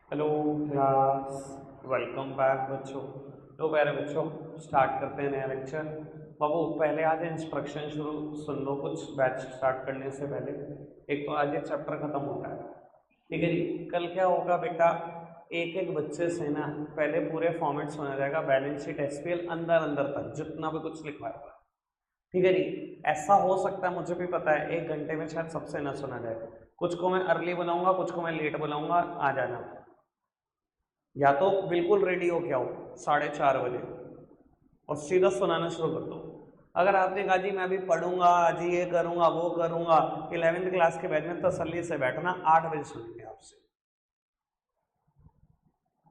Hello class, welcome back बच्चों। तो प्यारे बच्चों, स्टार्ट करते हैं नया लेक्चर। बाबू पहले आज इंस्ट्रक्शन शुरू सुन लो कुछ बैच स्टार्ट करने से पहले। एक तो आज ये चैप्टर खत्म होता है, ठीक है जी। कल क्या होगा बेटा, एक एक बच्चे से ना पहले पूरे फॉर्मेट सुना जाएगा, बैलेंस शीट एसपीएल अंदर अंदर तक जितना भी कुछ लिखा होगा, ठीक है जी। ऐसा हो सकता है, मुझे भी पता है, एक घंटे में शायद सबसे ना सुना जाए। कुछ को मैं अर्ली बुलाऊंगा, कुछ को मैं लेट बुलाऊंगा, आ जाना। या तो बिल्कुल रेडी हो के आओ 4:30 बजे और सीधा सुनाना शुरू कर दो। अगर आपने कहा जी मैं अभी पढ़ूंगा, जी ये करूंगा वो करूंगा, 11वीं क्लास के बैच में तसल्ली से बैठना, 8 बजे सुनेंगे आपसे,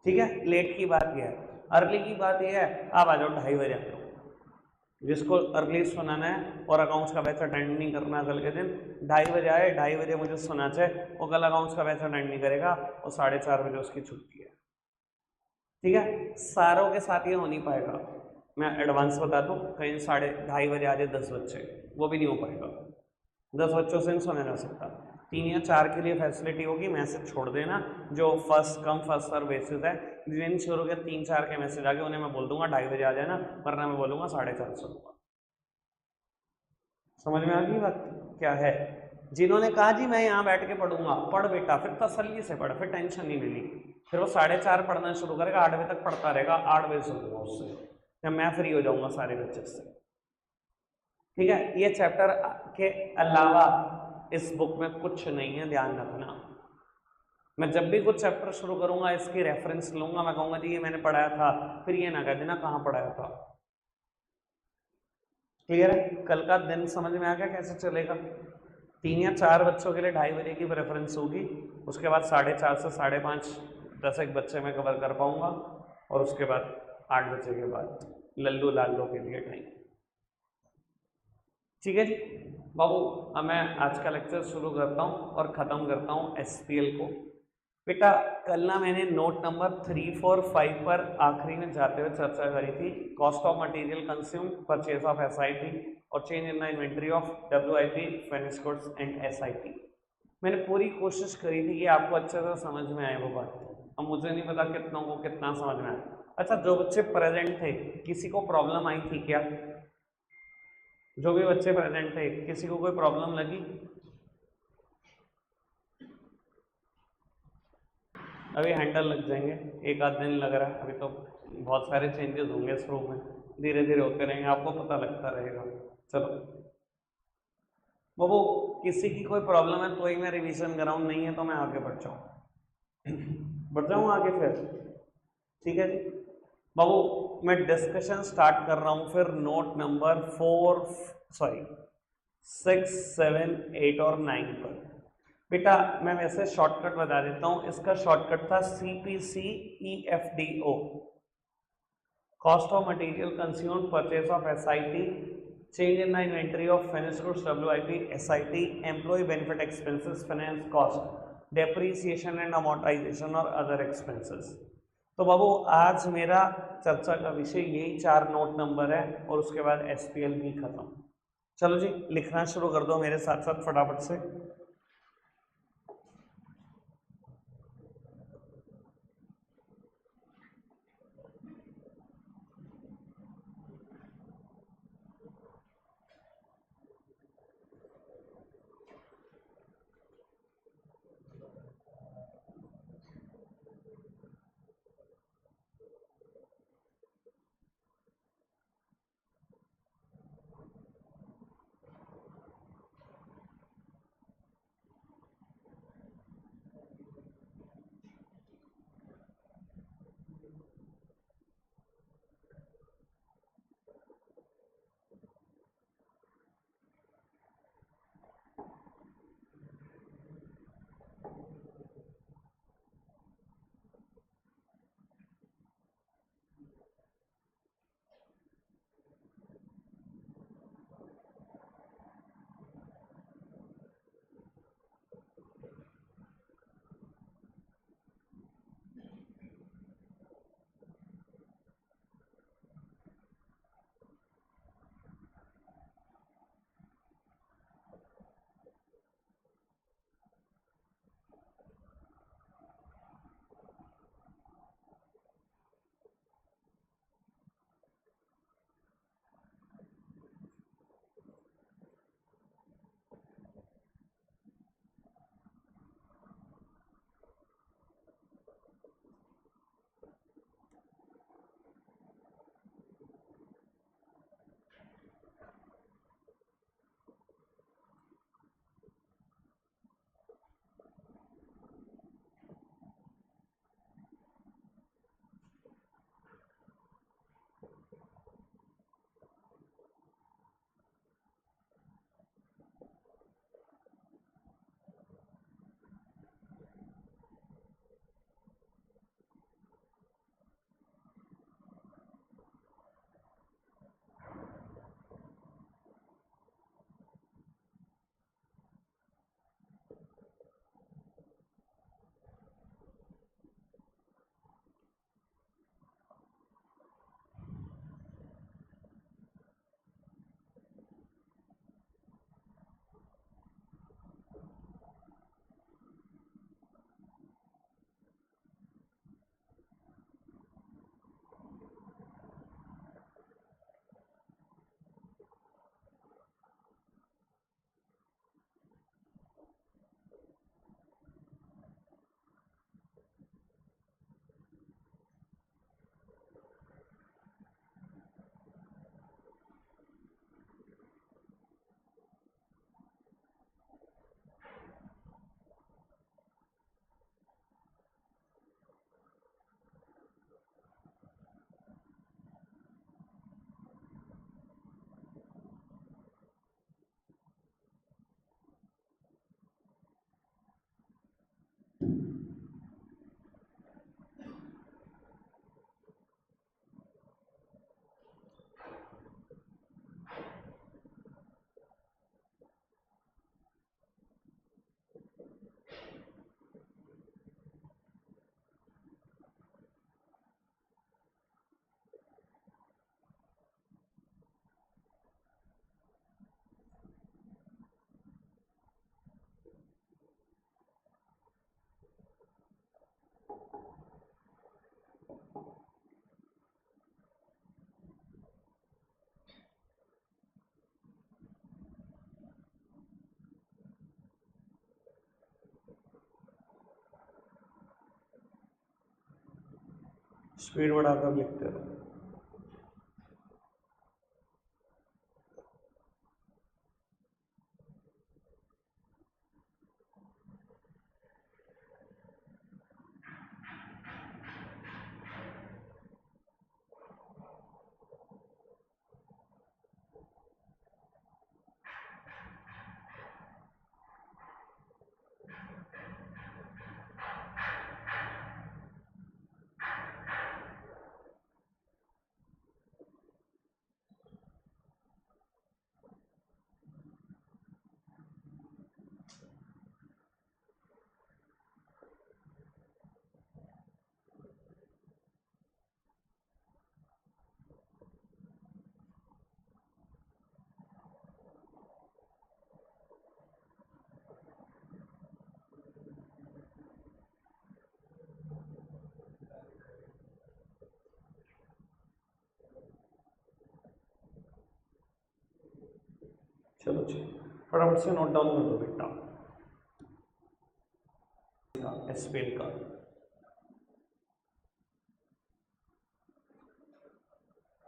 ठीक है। लेट की बात यह है, अर्ली की बात यह है, आप आ जाओ 2:30 बजे आ जाओ। जिसको अर्ली सुनाना है और अकाउंट्स का बैच अटेंड नहीं करना कल के दिन, 2:30 बजे आए, 2:30 बजे मुझे सुना चाहिए, वो कल अकाउंट्स का बैच अटेंड नहीं करेगा और 4:30 बजे उसकी छुट्टी है, ठीक है। सारों के साथ ये हो नहीं पाएगा, मैं एडवांस बता दूं, कहीं 2:30 बजे आ जाए 10 बच्चे, वो भी नहीं हो पाएगा। 10 बच्चों से नहीं सुना जा सकता। 3 या 4 के लिए फैसिलिटी होगी, मैसेज छोड़ देना, जो first come first serve basis है। दिन शुरू के 3-4 के मैसेज आगे उन्हें मैं बोल दूंगा 2:30 बजे आ जाना, वरना मैं बोलूंगा 4:30 होगा। समझ में आ गई बात क्या है। जिन्होंने कहा जी मैं यहाँ बैठ के पढ़ूंगा, पढ़ बेटा, फिर तसल्ली से पढ़, फिर टेंशन नहीं मिली। फिर वो 4:30 पढ़ना शुरू करेगा, 8 बजे तक पढ़ता रहेगा, 8 बजे सुनूंगा उससे, जब मैं फ्री हो जाऊंगा सारे बच्चे से, ठीक है। ये चैप्टर के अलावा इस बुक में कुछ नहीं है, ध्यान रखना। मैं जब भी कुछ चैप्टर शुरू करूंगा इसकी रेफरेंस लूंगा, मैं कहूंगा जी ये मैंने पढ़ाया था, फिर ये ना कह देना कहाँ पढ़ाया था। क्लियर है? कल का दिन समझ में आ गया कैसे चलेगा। 3 या 4 बच्चों के लिए 2:30 बजे की प्रेफरेंस होगी, उसके बाद 4:30 से 5:30 10 एक बच्चे में कवर कर पाऊंगा, और उसके बाद 8 बजे के बाद लल्लू लाल्लो के लिए टाइम, ठीक है जी। बाबू अब मैं आज का लेक्चर शुरू करता हूँ और ख़त्म करता हूँ एसपीएल को। बेटा कल ना मैंने नोट नंबर 3, 4, 5 पर आखिरी में जाते हुए चर्चा करी थी, cost of material consume, purchase of SIT और change in the inventory of WIP, finish goods and SIT. मैंने पूरी कोशिश करी थी कि आपको अच्छे से समझ में आए वो बात। अब मुझे नहीं पता कितनों को कितना समझ में आया। अच्छा, जो बच्चे प्रेजेंट थे किसी को प्रॉब्लम आई थी क्या? जो भी बच्चे प्रेजेंट थे किसी को कोई प्रॉब्लम लगी? अभी हैंडल लग जाएंगे, एक आध दिन लग रहा है, अभी तो बहुत सारे चेंजेस होंगे इस रूम में, धीरे धीरे होते रहेंगे, आपको पता लगता रहेगा। चलो बाबू, किसी की कोई प्रॉब्लम है तो ही मैं रिवीजन कराऊँ, नहीं है तो मैं आगे बढ़ जाऊँ बढ़ जाऊँ आगे फिर, ठीक है जी। बाबू मैं डिस्कशन स्टार्ट कर रहा हूँ फिर नोट नंबर 4, सॉरी 6, 7, 8 और 9 पर। बेटा मैं वैसे शॉर्टकट बता देता हूँ, इसका शॉर्टकट था CPC EFDO, cost of material consumed, purchase of SIT, change in the inventory of finished goods WIP, SIT, employ benefit expenses, finance cost, depreciation and amortisation और अदर एक्सपेंसेस। तो बाबू आज मेरा चर्चा का विषय यही 4 नोट नंबर है और उसके बाद एसपीएल भी खत्म। चलो जी लिखना शुरू कर दो मेरे साथ साथ फटाफट से। स्पीड बढ़ाकर लिखते रहो। चलो जी, फटाफट से नोट डाउन कर दो बेटा। एसपीएल का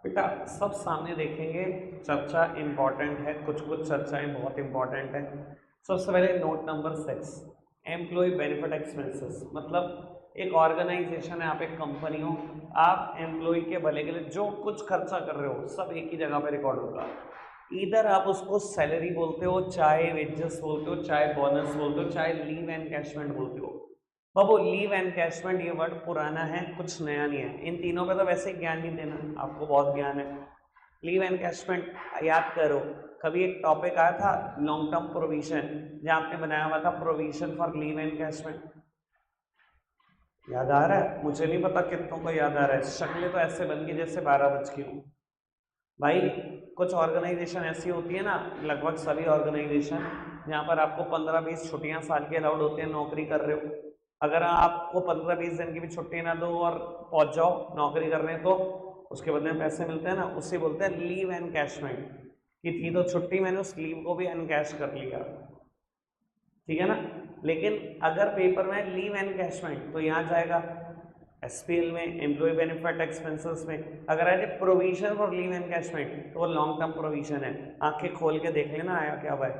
बेटा सब सामने देखेंगे, चर्चा इंपॉर्टेंट है, कुछ कुछ चर्चाएं बहुत इंपॉर्टेंट है। सबसे पहले note number 6, employ benefit expenses. मतलब एक ऑर्गेनाइजेशन है, आप एक कंपनी हो, आप एम्प्लॉय के भले के लिए जो कुछ खर्चा कर रहे हो सब एक ही जगह पे रिकॉर्ड होगा। इधर आप उसको सैलरी बोलते हो, चाहे वेजेस बोलते हो, चाहे बोनस बोलते हो, चाहे लीव एनकैशमेंट बोलते हो। बाबू लीव एनकैशमेंट ये वर्ड पुराना है, कुछ नया नहीं है। इन तीनों पे तो वैसे ज्ञान नहीं देना, आपको बहुत ज्ञान है। लीव एनकैशमेंट याद करो, कभी एक टॉपिक आया था लॉन्ग टर्म प्रोविजन, जहाँ आपने बनाया हुआ था प्रोविजन फॉर लीव एनकैशमेंट। याद आ रहा है? मुझे नहीं पता कितनों को याद आ रहा है। शक्लें तो ऐसे बन गई जैसे 12 बज की हूँ भाई। कुछ ऑर्गेनाइजेशन ऐसी होती है ना, लगभग सभी ऑर्गेनाइजेशन, जहाँ पर आपको 15-20 छुट्टियां साल की अलाउड होती हैं, नौकरी कर रहे हो। अगर आपको 15-20 दिन की भी छुट्टी ना दो और पहुंच जाओ नौकरी करने, तो उसके बदले में पैसे मिलते हैं ना, उससे बोलते हैं लीव एनकैशमेंट। कि थी तो छुट्टी, मैंने उस लीव को भी एनकैश कर लिया, ठीक है ना। लेकिन अगर पेपर में लीव एनकैशमेंट तो यहाँ जाएगा एसपीएल में, एम्प्लॉय बेनिफिट एक्सपेंसेस में। अगर आए प्रोविजन फॉर लीव एनकैशमेंट तो वो लॉन्ग टर्म प्रोविजन है। आंखें खोल के देख लेना आया क्या भाई,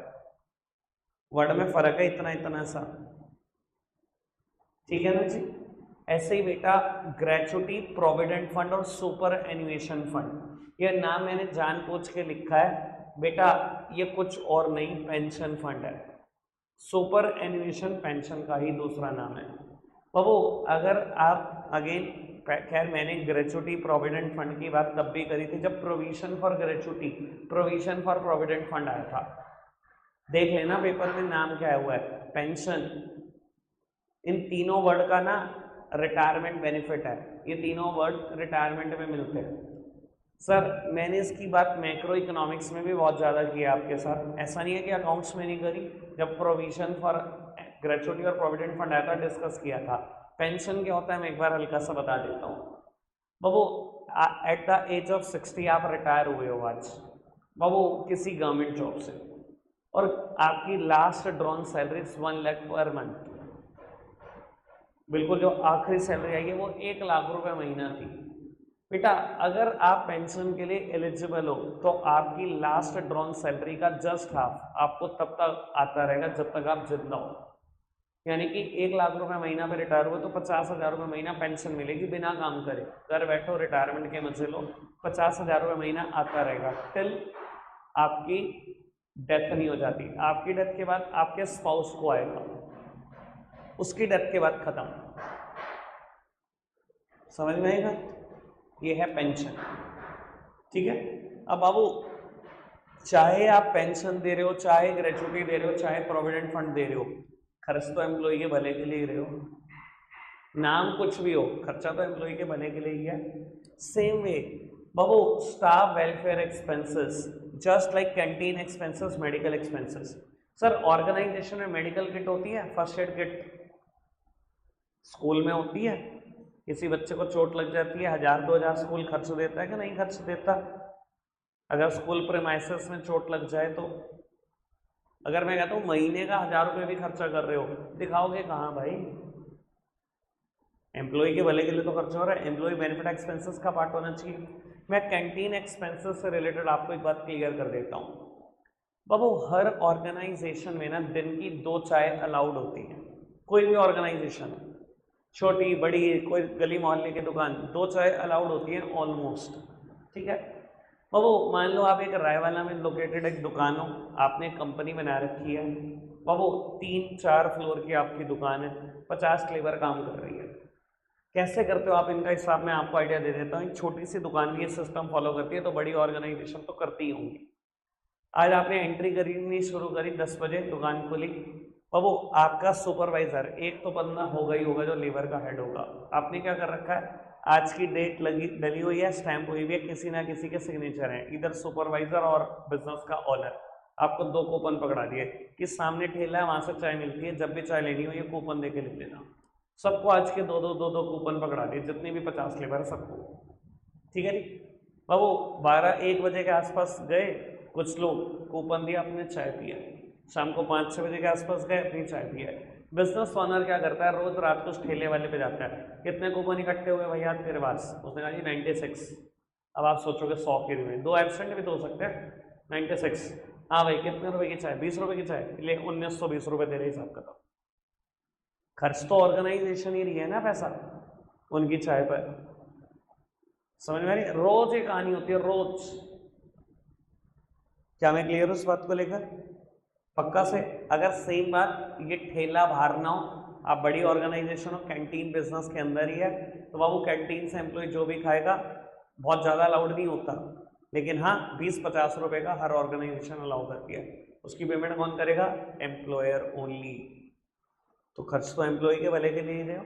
वर्ड में फर्क है इतना इतना सा, ठीक है ना जी। ऐसे ही बेटा ग्रेचुटी, प्रोविडेंट फंड और सुपर एन्युएशन फंड, ये नाम मैंने जानबूझ के लिखा है बेटा, ये कुछ और नहीं, पेंशन फंड है। सुपर एन्युएशन पेंशन का ही दूसरा नाम है बाबू। अगर आप अगेन, खैर मैंने ग्रेचुटी प्रोविडेंट फंड की बात तब भी करी थी जब provision for gratuity, provision for provident fund आया था। देख लेना पेपर में नाम क्या हुआ है, पेंशन। इन तीनों वर्ड का ना रिटायरमेंट बेनिफिट है, ये तीनों वर्ड रिटायरमेंट में मिलते हैं। सर मैंने इसकी बात मैक्रो इकोनॉमिक्स में भी बहुत ज़्यादा की है आपके साथ, ऐसा नहीं है कि अकाउंट्स में नहीं करी। जब प्रोविजन फॉर ग्रेचुटी और प्रोविडेंट फंड आया था डिस्कस किया था। पेंशन क्या होता है मैं एक बार हल्का सा बता देता हूँ बाबू। एट द एज ऑफ 60 आप रिटायर हुए हो आज बाबू किसी गवर्नमेंट जॉब से, और आपकी last drawn salary 1 lakh per month, बिल्कुल जो आखिरी सैलरी आई है वो 1 लाख रुपए महीना थी बेटा। अगर आप पेंशन के लिए एलिजिबल हो तो आपकी लास्ट ड्रॉन सैलरी का जस्ट हाफ आपको तब तक आता रहेगा जब तक आप जिंदा हो। यानी कि 1 लाख रुपए महीना पे रिटायर हुए तो 50,000 रुपये महीना पेंशन मिलेगी बिना काम करे। घर बैठो रिटायरमेंट के मजे लो, 50,000 रुपये महीना आता रहेगा टिल आपकी डेथ नहीं हो जाती। आपकी डेथ के बाद आपके स्पाउस को आएगा, उसकी डेथ के बाद खत्म। समझ में आएगा? ये है पेंशन, ठीक है। अब बाबू चाहे आप पेंशन दे रहे हो, चाहे ग्रेचुटी दे रहे हो, चाहे प्रोविडेंट फंड दे रहे हो, खर्च तो एम्प्लॉय के भले के लिए ही रहे हो। नाम कुछ भी हो, खर्चा तो एम्प्लॉय के भले के लिए ही है। सेम वे बाबू staff welfare expenses, just like canteen expenses, medical expenses. Sir organisation में मेडिकल किट होती है, फर्स्ट एड किट स्कूल में होती है। किसी बच्चे को चोट लग जाती है, 1000-2000 स्कूल खर्च देता है कि नहीं खर्च देता? अगर स्कूल प्रेमाइसेस में चोट लग जाए तो, अगर मैं कहता हूँ महीने का 1000 रुपये भी खर्चा कर रहे हो, दिखाओगे कहाँ भाई? एम्प्लॉय के भले के लिए तो खर्चा हो रहा है, एम्प्लॉय बेनिफिट एक्सपेंसेस का पार्ट होना चाहिए। मैं कैंटीन एक्सपेंसेस से रिलेटेड आपको एक बात क्लियर कर देता हूँ बाबू, हर ऑर्गेनाइजेशन में ना दिन की 2 चाय अलाउड होती है। कोई भी ऑर्गेनाइजेशन है, छोटी बड़ी, कोई गली मोहल्ले की दुकान, 2 चाय अलाउड होती है ऑलमोस्ट, ठीक है बाबू। मान लो आप एक रायवाला में लोकेटेड एक दुकान हो, आपने कंपनी बना रखी है बाबू, 3-4 फ्लोर की आपकी दुकान है, 50 लेबर काम कर रही है। कैसे करते हो आप इनका हिसाब मैं आपको आइडिया दे देता हूँ। एक छोटी सी दुकान भी ये सिस्टम फॉलो करती है, तो बड़ी ऑर्गेनाइजेशन तो करती ही होंगी। आज आपने एंट्री करनी शुरू करी, 10 बजे दुकान खुली, अब वो आपका सुपरवाइजर एक तो बंदा होगा ही होगा जो लेबर का हेड होगा। आपने क्या कर रखा है, आज की डेट लगी डली हुई है, स्टैंप हुई हुई है, किसी ना किसी के सिग्नेचर हैं, इधर सुपरवाइजर और बिजनेस का ओनर। आपको 2 कूपन पकड़ा दिए कि सामने ठेला है, वहां से चाय मिलती है, जब भी चाय लेनी हो ये कूपन दे के ले लेना। सबको आज के 2-2 कूपन पकड़ा दिए, जितने भी 50 लेबर सबको, ठीक है जी बाबू। 12-1 बजे के आसपास गए, कुछ लोग कूपन दिया, अपने चाय पिया। शाम को 5-6 बजे के आसपास गए, अपनी चाय पिया। बिजनेस ओनर क्या करता है, रोज रात को उस ठेले वाले पे जाता है, कितने कूपन इकट्ठे हुए भैया तेरे पास? उसने कहा जी 96। अब आप सोचोगे 100 के रुपए, 2 एब्सेंट भी तो हो सकते हैं। 96, हाँ भाई कितने रुपए की चाय? 20 रुपए की चाय, ले 1920 रुपए तेरे हिसाब का। खर्च तो ऑर्गेनाइजेशन ही रही है ना पैसा उनकी चाय पर, समझ में आ रही? रोज एक कहानी होती है, रोज। क्या मैं क्लियर हूं इस बात को लेकर? पक्का से। अगर सेम बात ये ठेला बाहर ना हो, आप बड़ी ऑर्गेनाइजेशन हो, कैंटीन बिजनेस के अंदर ही है, तो बाबू कैंटीन से एम्प्लॉय जो भी खाएगा, बहुत ज़्यादा अलाउड नहीं होता, लेकिन हाँ 20-50 रुपए का हर ऑर्गेनाइजेशन अलाउ करती है। उसकी पेमेंट कौन करेगा? Employer only. तो खर्च तो एम्प्लॉय के भले के लिए ही रहे हो।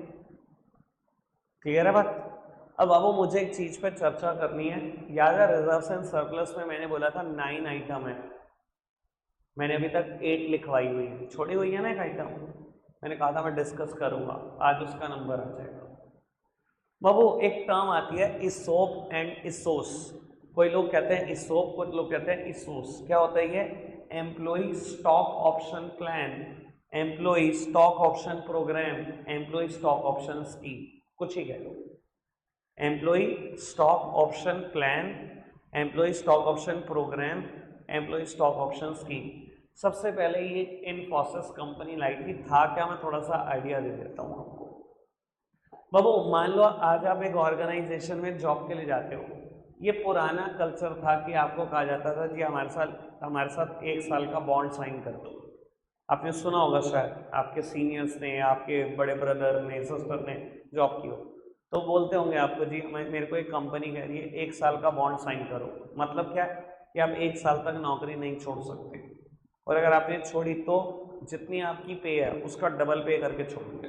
क्लियर है बात? अब बाबू मुझे एक चीज पर चर्चा करनी है। याद है रिजर्व्स एंड सरप्लस में मैंने बोला था 9 आइटम है, मैंने अभी तक 8 लिखवाई हुई है, छोड़ी हुई है ना एक आइटम। मैंने कहा था मैं डिस्कस करूंगा, आज उसका नंबर आ जाएगा। बाबू एक टर्म आती है इसोप एंड इसोस। कोई लोग कहते हैं इसोप, कुछ लोग कहते हैं इसोस। क्या होता है ये? Employee stock option plan, employee stock option program, employee stock option scheme, कुछ ही कह लो। Employee stock option plan, employee stock option program, employee stock option scheme. सबसे पहले ये इन्फोसिस कंपनी लाई थी, था क्या, मैं थोड़ा सा आइडिया दे देता हूँ आपको। बाबू मान लो आज आप एक ऑर्गेनाइजेशन में जॉब के लिए जाते हो, ये पुराना कल्चर था कि आपको कहा जाता था जी हमारे साथ 1 साल का बॉन्ड साइन कर दो। आपने सुना होगा शायद, आपके सीनियर्स ने, आपके बड़े ब्रदर ने, सिस्टर ने जॉब की हो, तो बोलते होंगे आपको जी मेरे को एक कंपनी कह रही है 1 साल का बॉन्ड साइन करो। मतलब क्या? कि आप 1 साल तक नौकरी नहीं छोड़ सकते, और अगर आपने छोड़ी तो जितनी आपकी पे है उसका डबल पे करके छोड़ोगे।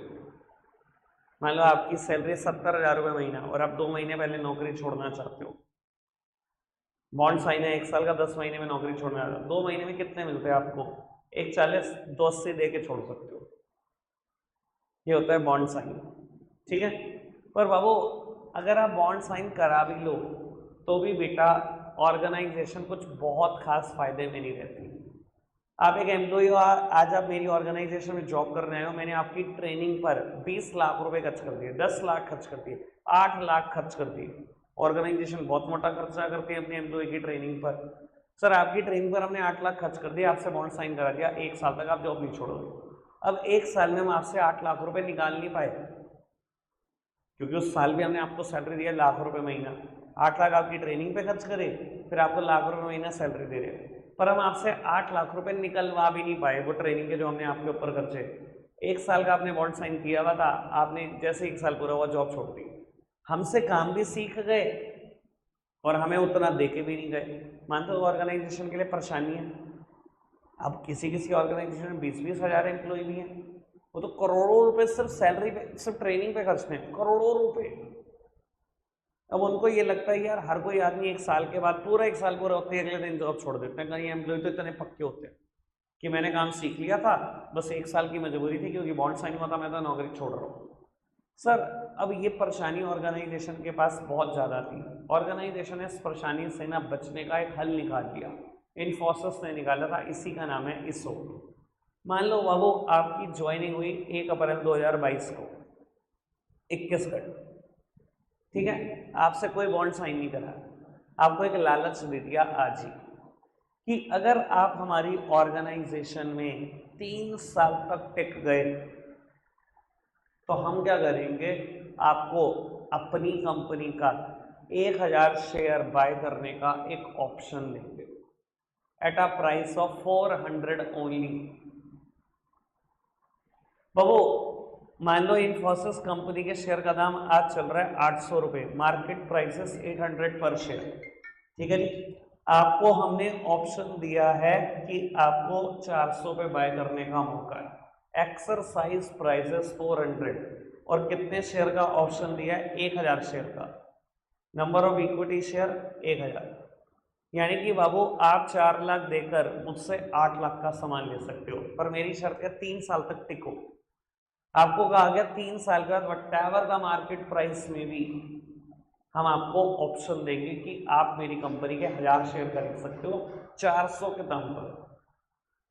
मान लो आपकी सैलरी 70,000 रुपये महीना, और आप 2 महीने पहले नौकरी छोड़ना चाहते हो, बॉन्ड साइन है 1 साल का, 10 महीने में नौकरी छोड़ना चाहते हो, 2 महीने में कितने मिलते हैं आपको? 140, 280 दे के छोड़ सकते हो। ये होता है बॉन्ड साइन, ठीक है। पर बाबू अगर आप बॉन्ड साइन करा भी लो तो भी बेटा ऑर्गेनाइजेशन कुछ बहुत खास फायदे में नहीं रहती। आप एक एम्प्लॉय हो, आज आप मेरी ऑर्गेनाइजेशन में जॉब करने आए हो, मैंने आपकी ट्रेनिंग पर 20 लाख रुपए खर्च कर दिए, 10 लाख खर्च कर दिए, 8 लाख खर्च कर दिए। ऑर्गेनाइजेशन बहुत मोटा खर्चा करती है अपने एम्प्लॉय की ट्रेनिंग पर। सर आपकी ट्रेनिंग पर हमने 8 लाख खर्च कर दिया, आपसे बॉन्ड साइन करा दिया, 1 साल तक आप जॉब नहीं छोड़ोगे। अब 1 साल में हम आपसे 8 लाख रुपए निकाल नहीं पाए, क्योंकि उस साल भी हमने आपको सैलरी दिया लाख रुपए महीना, 8 लाख आपकी ट्रेनिंग पे खर्च करे, फिर आपको लाख रुपए महीना सैलरी दे रहे, पर हम आपसे 8 लाख रुपए निकलवा भी नहीं पाए वो ट्रेनिंग के जो हमने आपके ऊपर खर्चे। 1 साल का आपने बॉन्ड साइन किया हुआ था, आपने जैसे 1 साल पूरा हुआ जॉब छोड़ दी, हमसे काम भी सीख गए और हमें उतना दे के भी नहीं गए। मानते हो ऑर्गेनाइजेशन के लिए परेशानी है। अब किसी किसी ऑर्गेनाइजेशन में 20-20 हज़ार एम्प्लॉय भी हैं, वो तो करोड़ों रुपए सिर्फ सैलरी पे, सिर्फ ट्रेनिंग पे खर्चते हैं, करोड़ों रुपए। अब उनको ये लगता है यार हर कोई आदमी 1 साल के बाद, पूरा 1 साल पूरा होते हैं, अगले दिन जॉब छोड़ देते हैं। कहीं एम्प्लॉय तो इतने पक्के होते हैं कि मैंने काम सीख लिया था, बस 1 साल की मजबूरी थी क्योंकि बॉन्ड साइन हुआ था, मैं तो नौकरी छोड़ रहा हूँ। सर अब ये परेशानी ऑर्गेनाइजेशन के पास बहुत ज़्यादा थी। ऑर्गेनाइजेशन ने इस परेशानी से ना बचने का एक हल निकाल दिया, इन्फोसिस ने निकाला था, इसी का नाम है इसो। मान लो बाबू आपकी ज्वाइनिंग हुई 1 अप्रैल 2022 को, 21 कट, ठीक है। आपसे कोई बॉन्ड साइन नहीं करा, आपको एक लालच दे दिया आज ही कि अगर आप हमारी ऑर्गेनाइजेशन में 3 साल तक टिक गए तो हम क्या करेंगे, आपको अपनी कंपनी का 1000 शेयर बाय करने का एक ऑप्शन देंगे at a price of 400 only. बाबू मान लो इन्फोसिस कंपनी के शेयर का दाम आज चल रहा है 800 रुपये, मार्केट प्राइसेस 800 पर शेयर, ठीक है जी। आपको हमने ऑप्शन दिया है कि आपको 400 पे बाय करने का मौका है, एक्सरसाइज प्राइसेस 400 और कितने शेयर का ऑप्शन दिया है, 1000 शेयर का, नंबर ऑफ इक्विटी शेयर 1000, यानी कि बाबू आप 4 लाख देकर मुझसे 8 लाख का सामान ले सकते हो, पर मेरी शर्त है 3 साल तक टिको। आपको कहा गया 3 साल के बाद व्हाटएवर द मार्केट प्राइस में भी हम आपको ऑप्शन देंगे कि आप मेरी कंपनी के 1000 शेयर खरीद सकते हो 400 के दाम पर,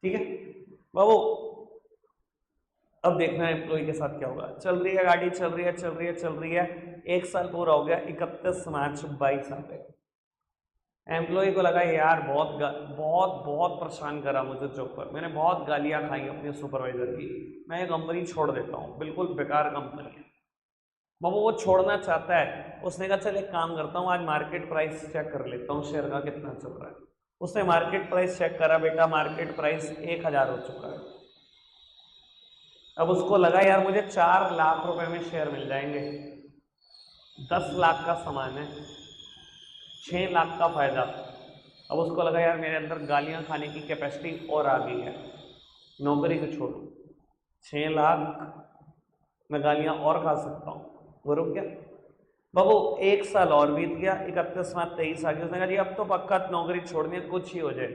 ठीक है बाबू। अब देखना है एम्प्लॉय के साथ क्या होगा। चल रही है गाड़ी, चल रही है चल रही है चल रही है, 1 साल पूरा हो गया, 31 मार्च 22 आ गए। एम्प्लॉय को लगा यार बहुत परेशान करा मुझे जॉब पर, मैंने बहुत गालियां खाई अपने सुपरवाइजर की, मैं ये कंपनी छोड़ देता हूँ, बिल्कुल बेकार कंपनी है। बाबू वो छोड़ना चाहता है, उसने कहा चल एक काम करता हूँ, आज मार्केट प्राइस चेक कर लेता हूँ शेयर का कितना चल रहा है। उसने मार्केट प्राइस चेक करा, बेटा मार्केट प्राइस 1000 हो चुका है। अब उसको लगा यार मुझे 4 लाख रुपए में शेयर मिल जाएंगे, 10 लाख का सामान है, 6 लाख का फायदा। अब उसको लगा यार मेरे अंदर गालियां खाने की कैपेसिटी और आ गई है, नौकरी को छोड़ो, 6 लाख मैं गालियां और खा सकता हूँ, वो रुक गया। बाबू 1 साल और बीत गया, 31 मार्च 23 आ गया, उसने कहा जी अब तो पक्का नौकरी छोड़नी है, कुछ ही हो जाए,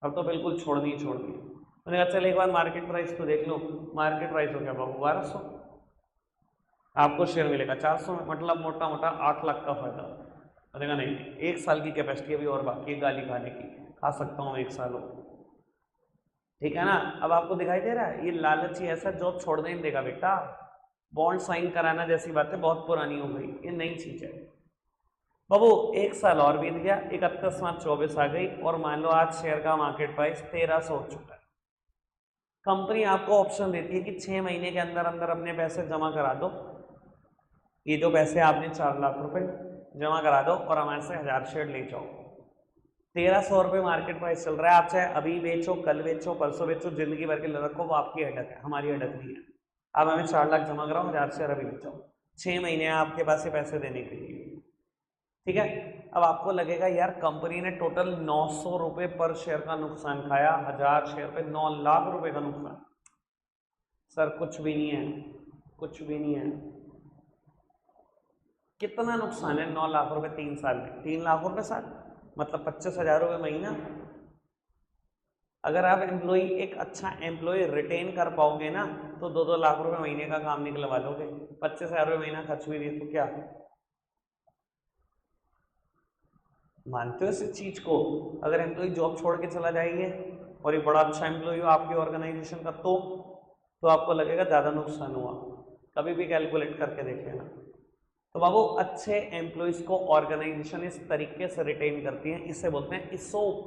अब तो बिल्कुल छोड़नी ही छोड़नी है। मैंने कहा चल एक बार मार्केट प्राइस तो देख लो, मार्केट प्राइस हो गया बाबू 1200, आपको शेयर मिलेगा 400 में, मतलब मोटा मोटा 8 लाख का फायदा। मैंने कहा नहीं, 1 साल की कैपेसिटी अभी और बाकी है गाली खाने की, खा सकता हूँ 1 साल हो, ठीक है ना। अब आपको दिखाई दे रहा है ये लालची ऐसा जॉब छोड़ने नहीं देगा बेटा, बॉन्ड साइन कराना जैसी बातें बहुत पुरानी हो गई, ये नई चीज है बाबू। 1 साल और बीत गया, 31 मार्च 24 आ गई और मान लो आज शेयर का मार्केट प्राइस 1300 हो चुका है। कंपनी आपको ऑप्शन देती है कि 6 महीने के अंदर अंदर अपने पैसे जमा करा दो, ये जो पैसे आपने 4 लाख रुपए जमा करा दो और हमारे से 1000 शेयर ले जाओ। 1300 रुपये मार्केट प्राइस चल रहा है, आप चाहे अभी बेचो, कल बेचो, परसों बेचो, जिंदगी भर के लिए रखो, वो आपकी हेडक है, हमारी हेडक नहीं है। आप हमें 4 लाख जमा कराओ, 1000 शेयर अभी ले जाओ, 6 महीने आपके पास ये पैसे देने के लिए, ठीक है। अब आपको लगेगा यार कंपनी ने टोटल 900 रुपये पर शेयर का नुकसान खाया, 1000 शेयर पे 9 लाख रुपए का नुकसान। सर कुछ भी नहीं है, कुछ भी नहीं है। कितना नुकसान है 9 लाख रुपए 3 साल में, 3 लाख रुपए साल मतलब 25,000 रुपये महीना। अगर आप एम्प्लॉई एक अच्छा एम्प्लॉय रिटेन कर पाओगे ना तो 2-2 लाख रुपए महीने का काम निकलवा लोगे, 25,000 रुपये महीना खर्च भी दिए तो क्या मानते हो इस चीज को। अगर एम्प्लॉय जॉब छोड़ के चला जाएंगे और ये बड़ा अच्छा एम्प्लॉय हो आपकी ऑर्गेनाइजेशन का तो आपको लगेगा ज्यादा नुकसान हुआ, कभी भी कैलकुलेट करके देख लेना। तो बाबू अच्छे एम्प्लॉयज को ऑर्गेनाइजेशन इस तरीके से रिटेन करती है, इसे बोलते हैं ESOP,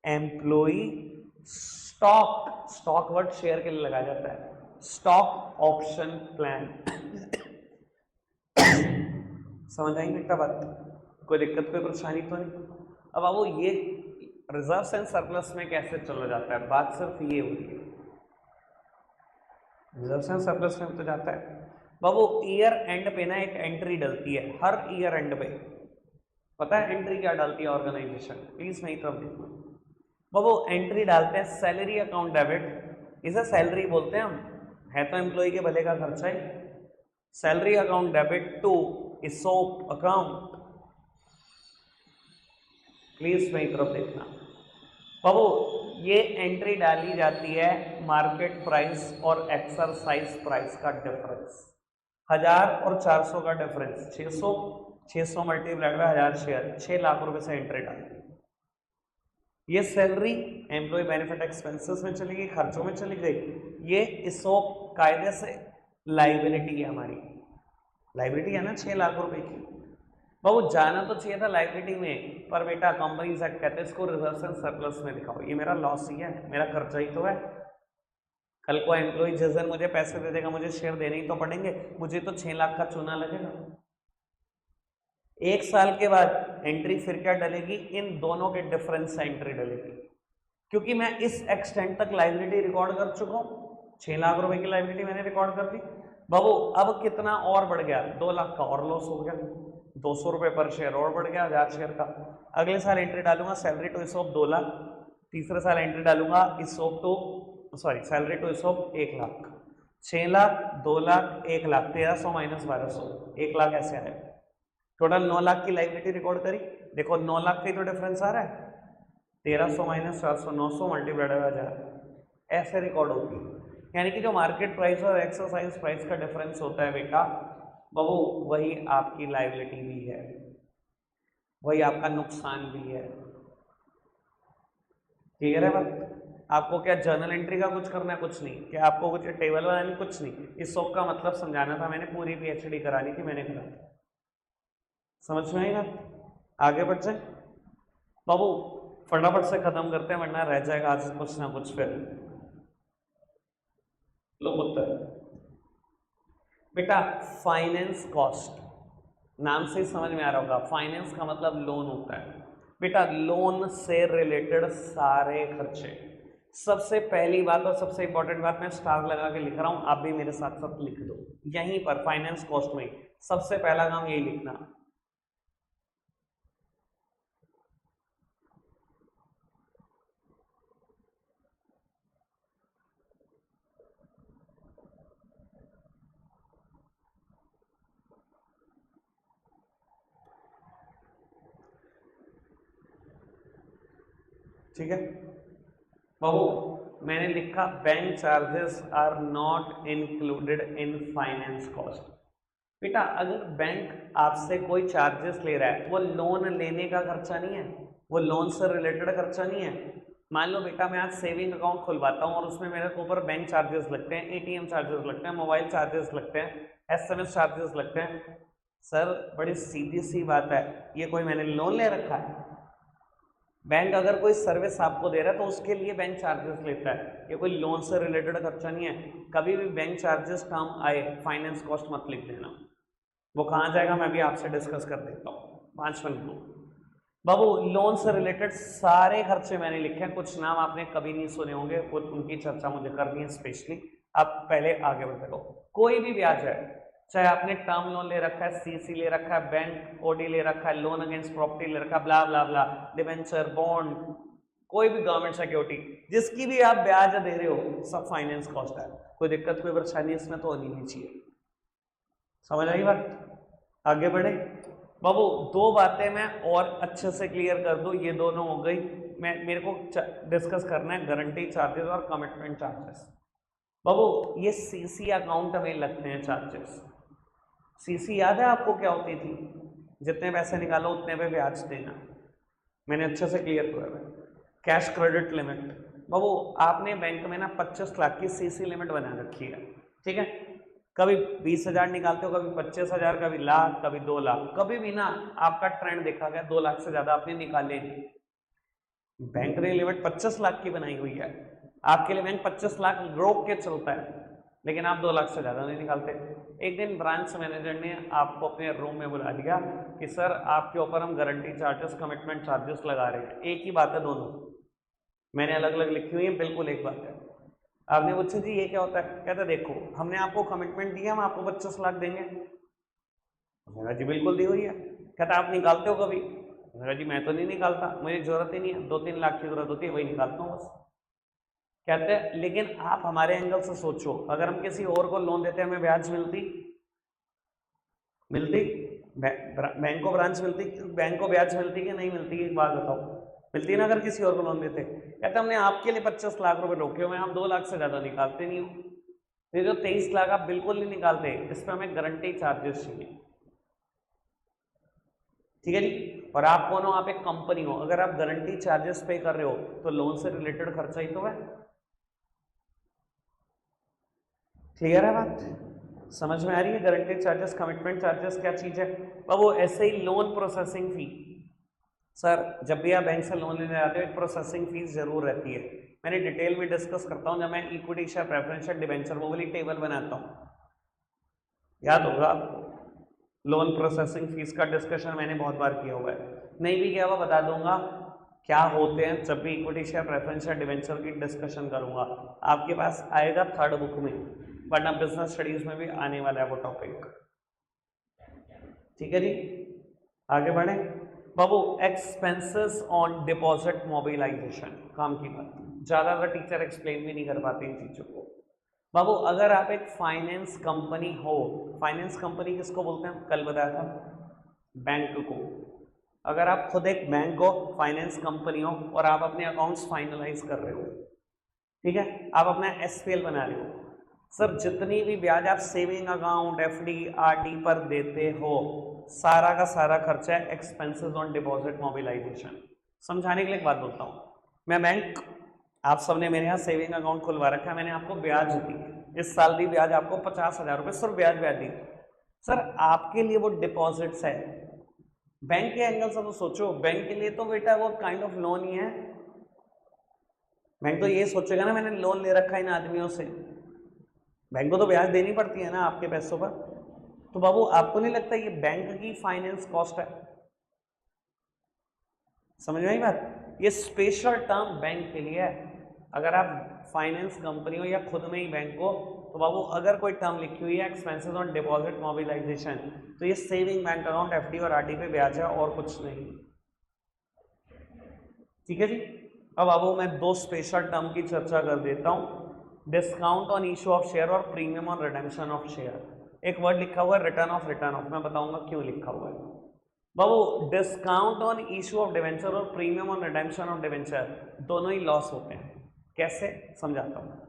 employee stock. Stock word share के लिए लगाया जाता है, स्टॉक ऑप्शन प्लान। समझ आई बेटा बात, कोई दिक्कत कोई परेशानी तो नहीं। अब बाबू ये रिजर्व्स एंड सरप्लस में कैसे चला जाता है, बात सिर्फ ये होती है, रिजर्व्स एंड सरप्लस में तो जाता है बाबू। ईयर एंड पे ना एक एंट्री डलती है, हर ईयर एंड पे पता है एंट्री क्या डालती है ऑर्गेनाइजेशन, प्लीज मेरी तरफ देखना बाबू। एंट्री डालते हैं सैलरी अकाउंट डेबिट, इसे सैलरी बोलते हैं हम, है तो एम्प्लॉय के भले का खर्चा ही। Salary account debit to ESOP account, please मेरी तरफ देखना बाबू। ये एंट्री डाली जाती है मार्केट प्राइस और एक्सरसाइज प्राइस का डिफरेंस, 1000 और 400 का difference 600 multiplied by 1000 share, 6 lakh रुपए से एंट्री डाली। ये सैलरी एम्प्लॉय बेनिफिट एक्सपेंसेस में चली गई, खर्चों में चली गई। ये इसोप कायदे से लाइबिलिटी है हमारी, लाइबिलिटी है ना 6 लाख रुपए की। बाबू जाना तो चाहिए था लाइबिलिटी में, पर बेटा कंपनीज एक्ट कहते हैं इसको रिजर्व एंड सरप्लस में दिखाओ। ये मेरा लॉस ही है, मेरा खर्चा ही तो है। कल को एम्प्लॉय जिस दिन मुझे पैसे दे देगा, मुझे शेयर देने ही तो पड़ेंगे, मुझे तो 6 लाख का चूना लगेगा। 1 साल के बाद एंट्री फिर क्या डलेगी, इन दोनों के डिफरेंस से एंट्री डलेगी, क्योंकि मैं इस एक्सटेंट तक लाइबिलिटी रिकॉर्ड कर चुका हूं। 6 लाख रुपए की लाइबिलिटी मैंने रिकॉर्ड कर दी। बाबू अब कितना और बढ़ गया, 2 लाख का और लॉस हो गया, 200 रुपए पर शेयर और बढ़ गया 1000 शेयर का। अगले साल एंट्री डालूंगा सैलरी टू इसॉप 2 लाख, तीसरे साल एंट्री डालूंगा ESOP to salary to ESOP 1 lakh, 6 lakh 2 lakh 1 lakh, 1300 minus 1200, 1 lakh ऐसे आया। टोटल 9 लाख की लाइबिलिटी रिकॉर्ड करी। देखो 9 लाख का ही तो डिफरेंस आ रहा है, 1300 माइनस 400, 900 मल्टीप्लाइड बाय 1000, ऐसे रिकॉर्ड होती है। यानी कि जो मार्केट प्राइस और एक्सरसाइज प्राइस का डिफरेंस होता है बेटा बाबू, वही आपकी लायबिलिटी भी है, वही आपका नुकसान भी है। क्लियर है बात? आपको क्या जर्नल एंट्री का कुछ करना है? कुछ नहीं। क्या आपको कुछ टेबल बनानी? कुछ नहीं। इस सब का मतलब समझाना था मैंने, पूरी पीएचडी करानी थी, मैंने करा था। समझ में आई ना? आगे बढ़ जाए बाबू, फटाफट से खत्म करते हैं वरना रह जाएगा आज कुछ ना कुछ। फिर लो उत्तर बेटा, फाइनेंस कॉस्ट, नाम से ही समझ में आ रहा होगा, फाइनेंस का मतलब लोन होता है बेटा। लोन से रिलेटेड सारे खर्चे, सबसे पहली बात और सबसे इंपॉर्टेंट बात मैं स्टार लगा के लिख रहा हूं, आप भी मेरे साथ साथ लिख दो यहीं पर। फाइनेंस कॉस्ट में सबसे पहला काम यही लिखना, ठीक है बाबू। मैंने लिखा bank charges are not included in finance cost. बेटा अगर बैंक आपसे कोई चार्जेस ले रहा है, वो लोन लेने का खर्चा नहीं है, वो लोन से रिलेटेड खर्चा नहीं है। मान लो बेटा मैं आज सेविंग अकाउंट खुलवाता हूँ और उसमें मेरे ऊपर बैंक चार्जेस लगते हैं, एटीएम चार्जेस लगते हैं, मोबाइल चार्जेस लगते हैं, एसएमएस चार्जेस लगते हैं। सर बड़ी सीधी सी बात है, ये कोई मैंने लोन ले रखा है? बैंक अगर कोई सर्विस आपको दे रहा है तो उसके लिए बैंक चार्जेस लेता है, ये कोई लोन से रिलेटेड खर्चा नहीं है। कभी भी बैंक चार्जेस काम आए फाइनेंस कॉस्ट मत लिख देना, वो कहाँ जाएगा मैं भी आपसे डिस्कस कर देता हूँ 5 मिनट को। बाबू लोन से रिलेटेड सारे खर्चे मैंने लिखे हैं, कुछ नाम आपने कभी नहीं सुने होंगे, उनकी चर्चा मुझे करनी है स्पेशली। आप पहले आगे बढ़ते रहो। कोई भी ब्याज है, चाहे आपने टर्म लोन ले रखा है, सीसी ले रखा है, बैंक ओडी ले रखा है, लोन अगेंस्ट प्रॉपर्टी ले रखा है, ब्ला ब्ला ब्ला, डिबेंचर, बॉन्ड, कोई भी गवर्नमेंट सिक्योरिटी, जिसकी भी आप ब्याज दे रहे हो सब फाइनेंस कॉस्ट है। कोई दिक्कत कोई परेशानी इसमें तो होनी नहीं चाहिए। समझ आई बात? आगे बढ़े बाबू। 2 बातें मैं और अच्छे से क्लियर कर दूं, ये दोनों हो गई। मेरे को डिस्कस करना है गारंटी चार्जेस और कमिटमेंट चार्जेस। बाबू ये सीसी अकाउंट में लगते हैं चार्जेस। सीसी याद है आपको क्या होती थी? जितने पैसे निकालो उतने पे ब्याज देना, मैंने अच्छे से क्लियर किया है। कैश क्रेडिट लिमिट, बाबू आपने बैंक में ना 25 लाख की सीसी लिमिट बना रखी है, ठीक है? कभी 20,000 निकालते हो, कभी 25,000, कभी लाख, कभी 2 लाख, कभी भी ना आपका ट्रेंड देखा गया 2 लाख से ज्यादा आपने निकाले नहीं। बैंक ने लिमिट 25 लाख की बनाई हुई है, आपके लिए बैंक 25 लाख रोक के चलता है, लेकिन आप 2 लाख से ज्यादा नहीं निकालते। एक दिन ब्रांच मैनेजर ने आपको अपने रूम में बुला दिया कि सर आपके ऊपर हम गारंटी चार्जेस कमिटमेंट चार्जेस लगा रहे हैं। एक ही बात है दोनों, मैंने अलग अलग लिखी हुई है, बिल्कुल एक बात है। आपने पूछा जी ये क्या होता है? कहता देखो हमने आपको कमिटमेंट दिया, हम आपको 25 लाख देंगे। मैंने जी बिल्कुल दी हुई है। कहता आप निकालते हो कभी? मैंने जी मैं तो नहीं निकालता, मुझे जरूरत ही नहीं है, 2-3 लाख की जरूरत होती है वही निकालता हूँ बस। कहते हैं लेकिन आप हमारे एंगल से सोचो, अगर हम किसी और को लोन देते हमें ब्याज मिलती? बैंक को ब्रांच मिलती, बैंक को ब्याज मिलती कि नहीं मिलती? एक बात बताओ, मिलती ना अगर किसी और को लोन देते? कहते हमने आपके लिए 25 लाख रुपए रोके हुए हैं, हम 2 लाख से ज्यादा निकालते नहीं हो। ये जो 23 लाख आप बिल्कुल नहीं निकालते, इस पर हमें गारंटी चार्जेस चाहिए, ठीक है जी? और आप कौन हो? आप एक कंपनी हो, अगर आप गारंटी चार्जेस पे कर रहे हो तो लोन से रिलेटेड खर्चा ही तो है। क्लियर है बात? समझ में आ रही है? गारंटेड चार्जेस, कमिटमेंट चार्जेस क्या चीज है? वो ऐसे ही लोन प्रोसेसिंग फी। सर जब भी आप बैंक से लोन लेने जाते हो एक प्रोसेसिंग फीस जरूर रहती है। मैंने डिटेल में डिस्कस करता हूँ जब मैं इक्विटी शेयर प्रेफरेंशियल डिबेंचर वो वाली टेबल बनाता हूँ, याद होगा आपको। लोन प्रोसेसिंग फीस का डिस्कशन मैंने बहुत बार किया हुआ है, नहीं भी किया हुआ बता दूंगा क्या होते हैं जब भी इक्विटी शेयर प्रेफरेंशियल डिबेंचर की डिस्कशन करूंगा। आपके पास आएगा थर्ड बुक में, वरना बिजनेस स्टडीज में भी आने वाला है वो टॉपिक। ठीक है जी, आगे बढ़े बाबू। एक्सपेंसेस ऑन डिपॉजिट मोबिलाइजेशन, काम की बात, ज्यादातर टीचर एक्सप्लेन भी नहीं कर पाते इन चीजों को। बाबू अगर आप एक फाइनेंस कंपनी हो, फाइनेंस कंपनी किसको बोलते हैं कल बताया था, बैंक को। अगर आप खुद एक बैंक हो, फाइनेंस कंपनी हो और आप अपने अकाउंट्स फाइनलाइज कर रहे हो, ठीक है, आप अपना एसपीएल बना रहे हो, सर जितनी भी ब्याज आप सेविंग अकाउंट, एफडी, आरडी पर देते हो सारा का सारा खर्चा है एक्सपेंसेस ऑन डिपॉजिट मोबिलाइजेशन। समझाने के लिए एक बात बोलता हूँ, मैं बैंक, आप सबने मेरे यहाँ सेविंग अकाउंट खुलवा रखा है, मैंने आपको ब्याज दी, इस साल भी ब्याज आपको 50,000 रुपये सिर्फ ब्याज दी, सर आपके लिए वो डिपॉजिट्स है। बैंक के एंगल से तो सोचो, बैंक के लिए तो बेटा वो काइंड ऑफ लोन ही है। बैंक तो ये सोचेगा ना मैंने लोन ले रखा है इन आदमियों से, बैंक को तो ब्याज देनी पड़ती है ना आपके पैसों पर। तो बाबू आपको नहीं लगता ये बैंक की फाइनेंस कॉस्ट है? समझ में आई बात? ये स्पेशल टर्म बैंक के लिए है। अगर आप फाइनेंस कंपनी हो या खुद में ही बैंक हो तो बाबू अगर कोई टर्म लिखी हुई है एक्सपेंसेस ऑन डिपॉजिट मोबिलाइजेशन, तो ये सेविंग बैंक अकाउंट, एफडी और आरडी पे ब्याज है और कुछ नहीं। ठीक है जी। अब बाबू मैं दो स्पेशल टर्म की चर्चा कर देता हूं, discount on issue of share और premium on redemption of share. एक वर्ड लिखा हुआ है रिटर्न ऑफ रिटर्न ऑफ, मैं बताऊंगा क्यों लिखा हुआ है। बाबू discount on issue of debenture और premium on redemption of debenture दोनों ही लॉस होते हैं। कैसे समझाता हूं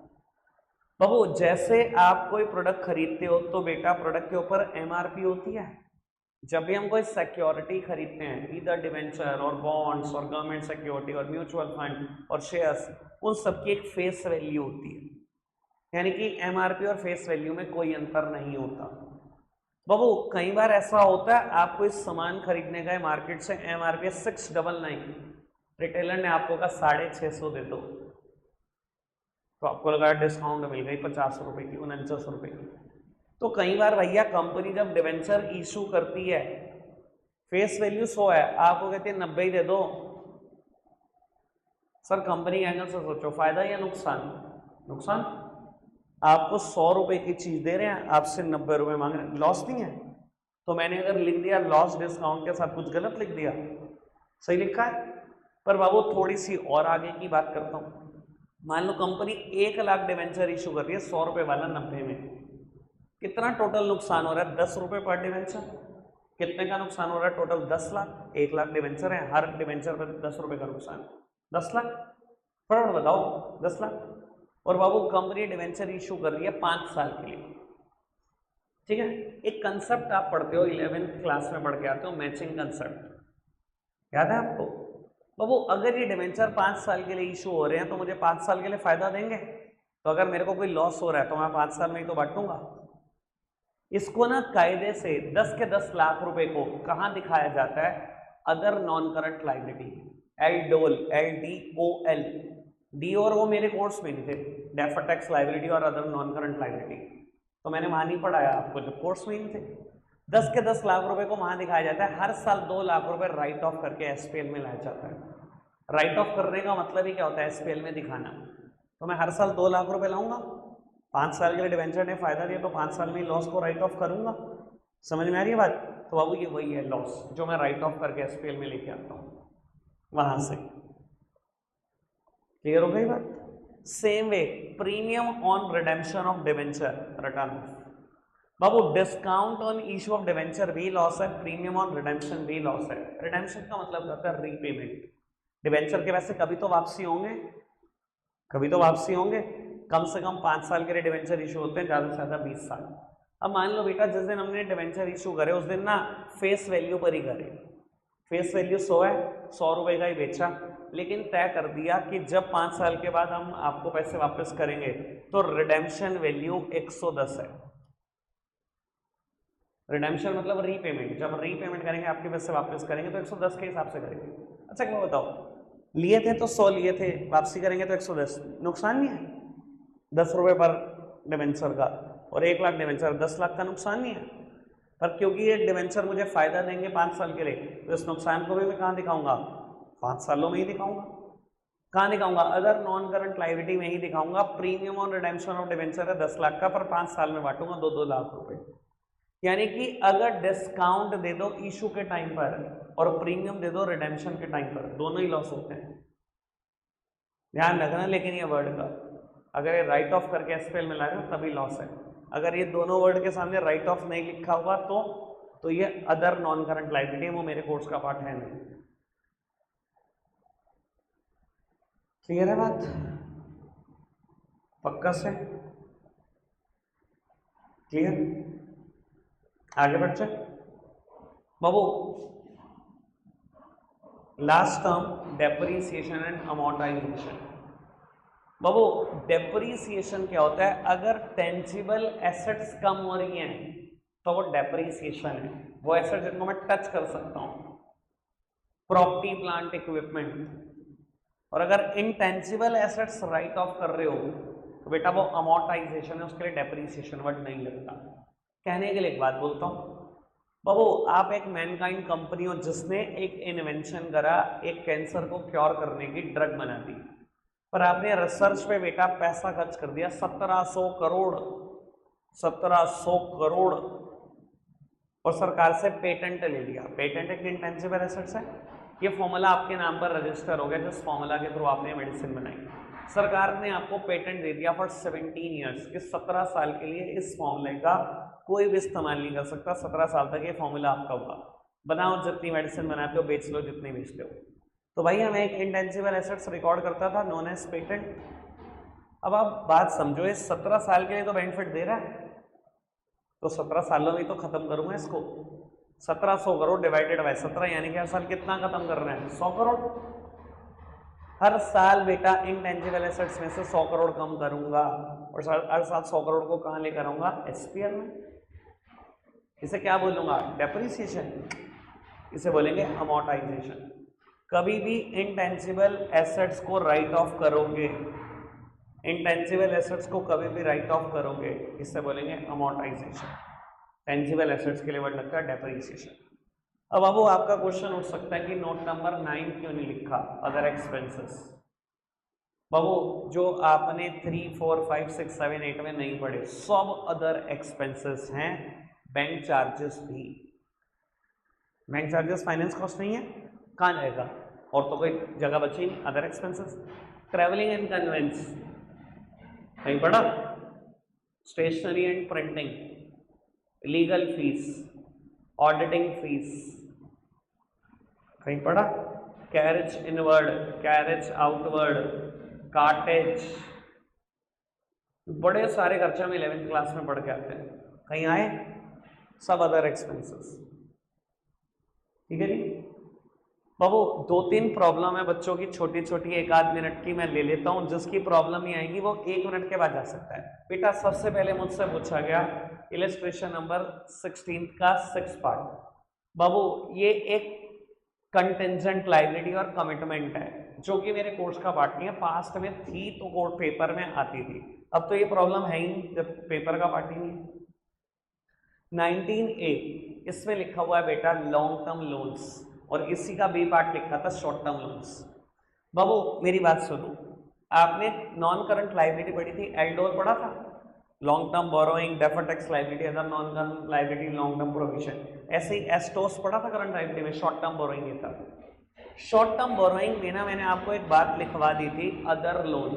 बाबू। जैसे आप कोई प्रोडक्ट खरीदते हो तो बेटा प्रोडक्ट के ऊपर एमआरपी होती है। जब भी हम कोई सिक्योरिटी खरीदते हैं, इधर डिवेंचर और बॉन्ड्स और गवर्नमेंट सिक्योरिटी और म्यूचुअल फंड और शेयर्स, उन सबकी एक फेस वैल्यू होती है, यानी कि एमआरपी और फेस वैल्यू में कोई अंतर नहीं होता। बाबू कई बार ऐसा होता है आप कोई सामान खरीदने गए मार्केट से, एमआरपी 699, रिटेलर ने आपको कहा 650 दे दो, तो आपको लगा डिस्काउंट मिल गई 50 रुपए की, 49 रुपए की। तो कई बार भैया कंपनी जब डिवेंचर इशू करती है, फेस वैल्यू 100 है, आपको कहती है 90 ही दे दो। सर कंपनी एंगल से सोचो, फायदा या नुकसान? नुकसान। आपको 100 रुपए की चीज दे रहे हैं, आपसे 90 रुपए मांग रहे हैं, लॉस नहीं है? तो मैंने अगर लिख दिया लॉस डिस्काउंट के साथ, कुछ गलत लिख दिया? सही लिखा है। पर बाबू थोड़ी सी और आगे की बात करता हूं, मान लो कंपनी 1 लाख डिवेंचर इशू कर रही है 100 रुपए वाला 90 में, कितना टोटल नुकसान हो रहा है? 10 रुपए पर डिवेंचर। कितने का नुकसान हो रहा है टोटल? 10 लाख। 1 लाख डिवेंचर है, हर डिवेंचर पर 10 रुपए का नुकसान, 10 लाख। फटाफट बताओ 10 लाख। और बाबू कंपनी डिवेंचर इशू कर रही है 5 साल के लिए, ठीक है। एक कंसेप्ट आप पढ़ते हो 11th क्लास में पढ़ के आते हो, मैचिंग कंसेप्ट, याद है आपको? बाबू अगर ये डिवेंचर 5 साल के लिए इशू हो रहे हैं तो मुझे 5 साल के लिए फायदा देंगे, तो अगर मेरे को कोई लॉस हो रहा है तो मैं 5 साल में ही तो बांटूंगा। इसको ना कायदे से 10 के 10 लाख रुपए को कहां दिखाया जाता है? अदर नॉन करंट लाइबिलिटी, एलडोल, LDOL। डी और वो मेरे कोर्स में नहीं थे, डेफर्ड टैक्स लाइबिलिटी और अदर नॉन करंट लाइबिलिटी, तो मैंने वहां नहीं पढ़ाया आपको जब कोर्स में ही थे। 10 के 10 लाख रुपए को वहां दिखाया जाता है, हर साल 2 लाख रुपए राइट ऑफ करके एसपीएल में लाया जाता है। राइट ऑफ करने का मतलब ही क्या होता है? एसपीएल में दिखाना। तो मैं हर साल 2 लाख रुपए लाऊंगा, 5 साल के लिए डिवेंचर ने फायदा दिया तो 5 साल में लॉस को राइट ऑफ करूंगा। समझ में आ रही है बात? तो बाबू ये वही है लॉस जो मैं राइट ऑफ करके एसपीएल में लेके आता हूँ वहां से। क्लियर हो गई बात? Same way premium on redemption of debenture return of. Babu discount on issue of debenture भी लॉस है, प्रीमियम ऑन रिडेम्पशन भी लॉस है। रिडेम्पशन का मतलब होता है रीपेमेंट। डिवेंचर के वैसे कभी तो वापसी होंगे, कभी तो वापसी होंगे, कम से कम 5 साल के लिए डिवेंचर इशू होते हैं, ज़्यादा से ज़्यादा 20 साल। अब मान लो बेटा जिस दिन हमने डिवेंचर इशू करे उस दिन ना फेस वैल्यू पर ही करे, फेस वैल्यू 100 है, 100 रुपए का ही बेचा, लेकिन तय कर दिया कि जब 5 साल के बाद हम आपको पैसे वापस करेंगे तो रिडेम्पशन वैल्यू 110 है। रिडेम्पशन मतलब रीपेमेंट, जब रीपेमेंट करेंगे आपके पैसे वापस करेंगे तो 110 के हिसाब से करेंगे। अच्छा क्या बताओ, लिए थे तो 100 लिए थे, वापसी करेंगे तो 110, नुकसान नहीं है 10 रुपये पर डिवेंचर का, और 1 लाख डिवेंचर 10 लाख का नुकसान नहीं है। पर क्योंकि ये डिवेंचर मुझे फायदा देंगे 5 साल के लिए, तो इस नुकसान को भी मैं कहाँ दिखाऊंगा, 5 सालों में ही दिखाऊंगा। कहाँ दिखाऊंगा, अदर नॉन करंट लायबिलिटी में ही दिखाऊंगा। Premium on redemption of debenture है 10 लाख का, पर 5 साल में बांटूंगा 2-2 लाख रुपए। यानी कि अगर डिस्काउंट दे दो इशू के टाइम पर और प्रीमियम दे दो रिडेम्पशन के टाइम पर, दोनों ही लॉस होते हैं, ध्यान रखना। लेकिन ये वर्ड का अगर ये राइट ऑफ करके एसपीएल में लाएगा तभी लॉस है। अगर ये दोनों वर्ड के सामने राइट ऑफ नहीं लिखा होगा तो ये अदर नॉन करंट लायबिलिटी है, वो मेरे कोर्स का पार्ट है नहीं। क्लियर है बात, पक्का से क्लियर। आगे बढ़ते बाबू, last term depreciation and amortisation. बाबू डेप्रिसिएशन क्या होता है, अगर टेंजिबल एसेट्स कम हो रही हैं तो वो डेप्रिसिएशन है, वो एसेट जिनको मैं टच कर सकता हूं, प्रॉपर्टी प्लांट इक्विपमेंट। और अगर इनटेंजिबल एसेट्स राइट ऑफ कर रहे हो तो बेटा वो अमोर्टाइजेशन है, उसके लिए डेप्रिसिएशन वर्ड नहीं लगता। कहने के लिए एक बात बोलता हूं बाबू, आप एक मैनकाइंड कंपनी हो जिसने एक इन्वेंशन करा, एक कैंसर को क्योर करने की ड्रग बना दी, पर आपने रिसर्च पे बेटा पैसा खर्च कर दिया 1700 करोड़, 1700 करोड़, और सरकार से पेटेंट ले लिया। पेटेंट एक इंटेंजिबल एसेट्स है, ये फॉर्मूला आपके नाम पर रजिस्टर हो गया जिस फॉर्मूला के थ्रू आपने मेडिसिन बनाई। सरकार ने आपको पेटेंट दे दिया फॉर 17 ईयर्स कि 17 साल के लिए इस फॉर्मूले का कोई भी इस्तेमाल नहीं कर सकता, 17 साल तक ये फॉर्मूला आपका होगा, बनाओ जितनी मेडिसिन बनाते हो, बेच लो जितनी बेचते हो। तो भाई हमें एक इंटेंजिबल एसेट्स रिकॉर्ड करता था नोन एज पेटेंट। अब आप बात समझो, इस 17 साल के लिए तो बेनिफिट दे रहा है, तो 17 सालों में तो खत्म करूंगा इसको। 1700 करोड़ डिवाइडेड बाय 17, यानी कि हर साल कितना खत्म कर रहे हैं, 100 करोड़। हर साल बेटा इंटेंजिबल एसेट्स में से 100 करोड़ कम करूंगा, और हर साल 100 करोड़ को कहाँ लेकर आऊंगा, एसपीएल में। इसे क्या बोलूंगा, डेप्रिसिएशन, इसे बोलेंगे अमोर्टाइजेशन। कभी भी इंटेंजिबल एसेट्स को राइट ऑफ करोगे, इंटेंजिबल एसेट्स को कभी भी राइट ऑफ करोगे, इससे बोलेंगे अमोर्टाइजेशन। टेंजिबल एसेट्स के लिए वर्ड लगता है डेप्रिसिएशन। अब बाबू आपका क्वेश्चन उठ सकता है कि नोट नंबर 9 क्यों नहीं लिखा, अदर एक्सपेंसेस। बाबू जो आपने 3, 4, 5, 6, 7, 8 में नहीं पढ़े, सब अदर एक्सपेंसेस हैं। बैंक चार्जेस भी, बैंक चार्जेस फाइनेंस कॉस्ट नहीं है, कहाँ जाएगा, और तो कोई जगह बची नहीं। Other expenses, travelling and conveyance कहीं पढ़ा, stationery and printing, legal fees, auditing fees कहीं पढ़ा, carriage inward, carriage outward, cartage, बड़े सारे खर्चे हम 11th क्लास में पढ़ के आते हैं, कहीं आए, सब अदर एक्सपेंसेस। ठीक है जी बाबू, 2-3 प्रॉब्लम है बच्चों की छोटी छोटी, 1-8 मिनट की मैं ले लेता हूं, जिसकी प्रॉब्लम नहीं आएगी वो 1 मिनट के बाद जा सकता है। बेटा सबसे पहले मुझसे पूछा गया इलस्ट्रेशन नंबर 16 का 6 पार्ट। बाबू ये एक कंटेंजेंट लायबिलिटी और कमिटमेंट है जो कि मेरे कोर्स का पार्ट नहीं है, पास्ट में थी तो कोर्ट पेपर में आती थी, अब तो ये प्रॉब्लम है ही जब पेपर का पार्ट ही नहीं है। 19A इसमें लिखा हुआ है बेटा लॉन्ग टर्म लोन्स, और इसी का बी पार्ट लिखा था शॉर्ट टर्म लोन्स। बाबू मेरी बात सुनो, आपने नॉन करंट लायबिलिटी पढ़ी थी, एल्डोर पढ़ा था, long term borrowing, deferred tax liability, other non current liability, long term provision. ऐसे ही एस्टोस पढ़ा था करंट लायबिलिटी में, शॉर्ट टर्म बोरोइंग ये था। शॉर्ट टर्म बोरोइंग में ना मैंने आपको एक बात लिखवा दी थी, अदर लोन,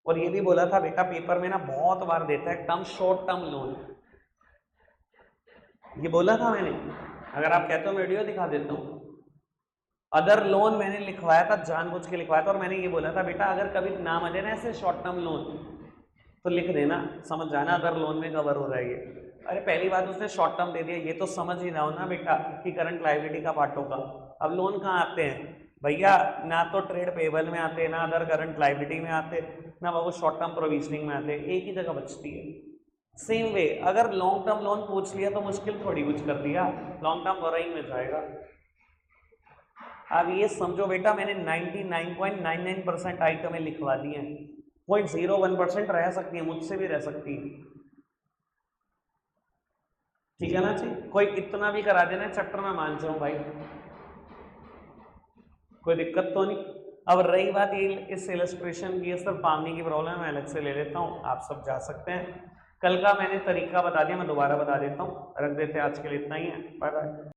और ये भी बोला था बेटा पेपर में ना बहुत बार देता है टर्म शॉर्ट टर्म लोन, ये बोला था मैंने। अगर आप कहते हो मैं वीडियो दिखा देता हूँ। अदर लोन मैंने लिखवाया था, जानबूझ के लिखवाया था, और मैंने ये बोला था बेटा अगर कभी नाम आ जाए ना ऐसे शॉर्ट टर्म लोन तो लिख देना, समझ जाना अदर लोन में कवर हो जाएगी। अरे पहली बात उसने शॉर्ट टर्म दे दिया, ये तो समझ ही ना हो ना बेटा कि करंट लायबिलिटी का पार्ट होगा। अब लोन कहाँ आते हैं भैया, ना तो ट्रेड पेबल में आते, ना अदर करंट लायबिलिटी में आते, ना वो शॉर्ट टर्म प्रोविजनिंग में आते, एक ही जगह बचती है। सेम वे अगर लॉन्ग टर्म लोन पूछ लिया तो मुश्किल थोड़ी कुछ कर दिया, लॉन्ग टर्म बोरोइंग में जाएगा। अब ये समझो बेटा मैंने 99.99% आइटमें लिखवा दी हैं, 0.01% रह सकती है, मुझसे भी रह सकती है, ठीक है ना जी। कोई इतना भी करा देना चैप्टर में मान जाऊं भाई, कोई दिक्कत तो नहीं। अब रही बात ये इस इलस्ट्रेशन की, सिर्फ पानी की प्रॉब्लम मैं अलग से ले लेता हूँ, आप सब जा सकते हैं। कल का मैंने तरीका बता दिया, मैं दोबारा बता देता हूँ, रख देते हैं, आज के लिए इतना ही है, बाय बाय।